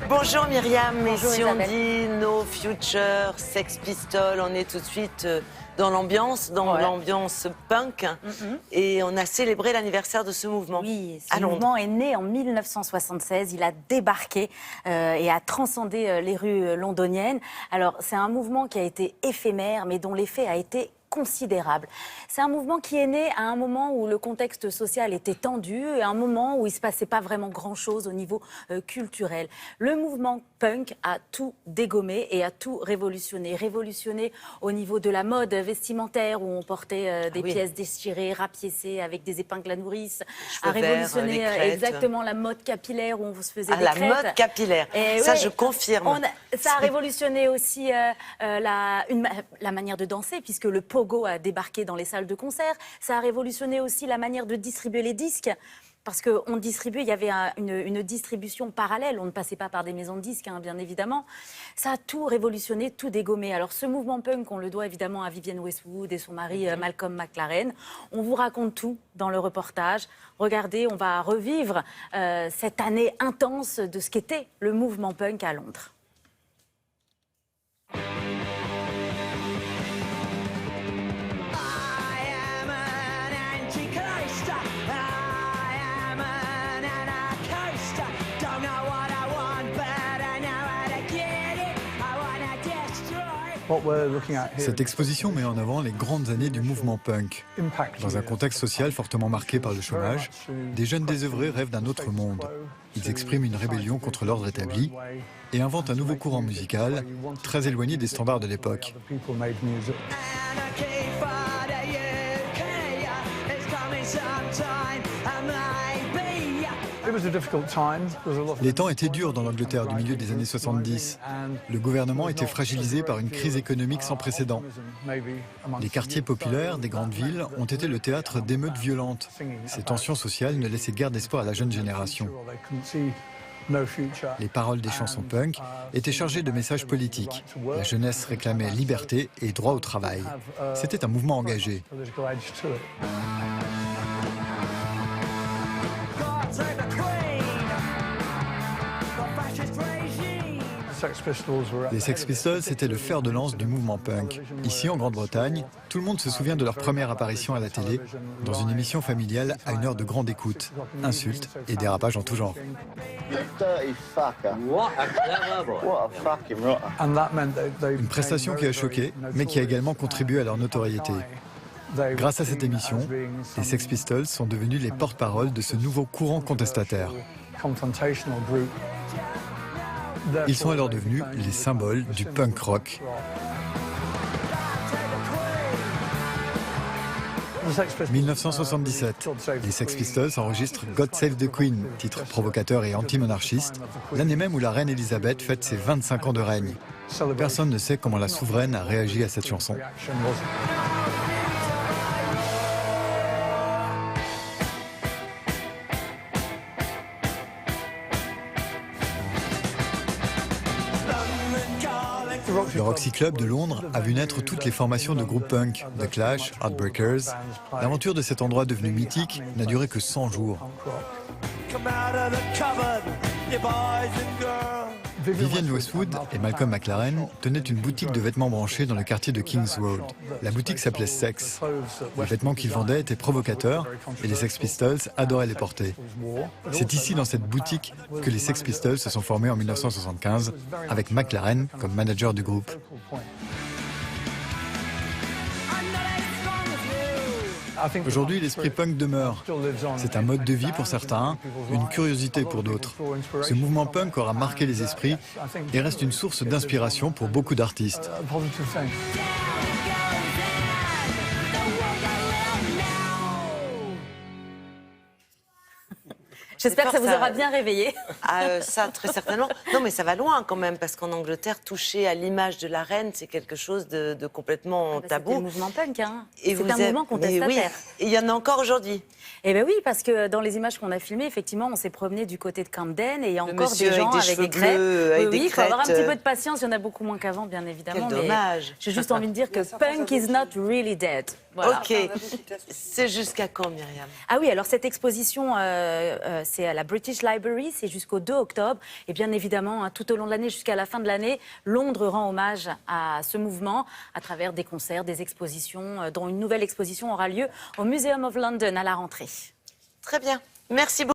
Bonjour Myriam, et Bonjour si Isabelle. on dit No Future, Sex Pistols, on est tout de suite dans l'ambiance, l'ambiance punk, et on a célébré l'anniversaire de ce mouvement. Oui, à ce Londres. mouvement est né en 1976, il a débarqué et a transcendé les rues londoniennes. Alors c'est un mouvement qui a été éphémère mais dont l'effet a été considérable. C'est un mouvement qui est né à un moment où le contexte social était tendu et à un moment où il ne se passait pas vraiment grand-chose au niveau culturel. Le mouvement punk a tout dégommé et a tout révolutionné. Révolutionné au niveau de la mode vestimentaire où on portait des pièces déchirées, rapiécées avec des épingles à nourrice. A révolutionné les crêtes. exactement la mode capillaire où on se faisait des la crêtes. mode capillaire, Et ça ouais, je confirme. Ça a révolutionné aussi la manière de danser puisque le pogo a débarqué dans les salles de concert. Ça a révolutionné aussi la manière de distribuer les disques. Parce qu'on distribuait, il y avait une distribution parallèle. On ne passait pas par des maisons de disques, bien évidemment. Ça a tout révolutionné, tout dégommé. Alors, ce mouvement punk, on le doit évidemment à Vivienne Westwood et son mari Malcolm McLaren. On vous raconte tout dans le reportage. Regardez, on va revivre cette année intense de ce qu'était le mouvement punk à Londres. Cette exposition met en avant les grandes années du mouvement punk. Dans un contexte social fortement marqué par le chômage, des jeunes désœuvrés rêvent d'un autre monde. Ils expriment une rébellion contre l'ordre établi et inventent un nouveau courant musical très éloigné des standards de l'époque. Les temps étaient durs dans l'Angleterre du milieu des années 70. Le gouvernement était fragilisé par une crise économique sans précédent. Les quartiers populaires des grandes villes ont été le théâtre d'émeutes violentes. Ces tensions sociales ne laissaient guère d'espoir à la jeune génération. Les paroles des chansons punk étaient chargées de messages politiques. La jeunesse réclamait liberté et droit au travail. C'était un mouvement engagé. Les Sex Pistols, c'était le fer de lance du mouvement punk. Ici, en Grande-Bretagne, tout le monde se souvient de leur première apparition à la télé, dans une émission familiale à une heure de grande écoute. Insultes et dérapages en tout genre. Une prestation qui a choqué, mais qui a également contribué à leur notoriété. Grâce à cette émission, les Sex Pistols sont devenus les porte-paroles de ce nouveau courant contestataire. Ils sont alors devenus les symboles du punk rock. « 1977, les Sex Pistols enregistrent God Save the Queen, titre provocateur et anti-monarchiste, l'année même où la reine Elisabeth fête ses 25 ans de règne. Personne ne sait comment la souveraine a réagi à cette chanson. Le Roxy Club de Londres a vu naître toutes les formations de groupes punk, The Clash, Heartbreakers. L'aventure de cet endroit devenu mythique n'a duré que 100 jours. Vivienne Westwood et Malcolm McLaren tenaient une boutique de vêtements branchés dans le quartier de King's Road. La boutique s'appelait Sex. Les vêtements qu'ils vendaient étaient provocateurs et les Sex Pistols adoraient les porter. C'est ici, dans cette boutique, que les Sex Pistols se sont formés en 1975, avec McLaren comme manager du groupe. Aujourd'hui, l'esprit punk demeure. C'est un mode de vie pour certains, une curiosité pour d'autres. Ce mouvement punk aura marqué les esprits et reste une source d'inspiration pour beaucoup d'artistes. J'espère que ça vous aura bien réveillé. Ça, très certainement. Non, mais ça va loin quand même, parce qu'en Angleterre, toucher à l'image de la reine, c'est quelque chose de complètement tabou. C'était le mouvement punk, hein. Et c'est un mouvement contestataire. Et il y en a encore aujourd'hui. Eh bien oui, parce que dans les images qu'on a filmées, effectivement, on s'est promené du côté de Camden et il y a Le encore des monsieur gens avec des avec des cheveux bleus, crêpes. avec Oui, des il faut avoir un crêtes, petit peu de patience. Il y en a beaucoup moins qu'avant, bien évidemment. Quel mais dommage. j'ai juste envie de dire que punk is not really dead. Voilà. Ok. C'est jusqu'à quand, Myriam? Ah oui, alors cette exposition, c'est à la British Library, c'est jusqu'au 2 octobre. Et bien évidemment, tout au long de l'année, jusqu'à la fin de l'année, Londres rend hommage à ce mouvement à travers des concerts, des expositions, dont une nouvelle exposition aura lieu au Museum of London à la rentrée. Très bien. Merci beaucoup.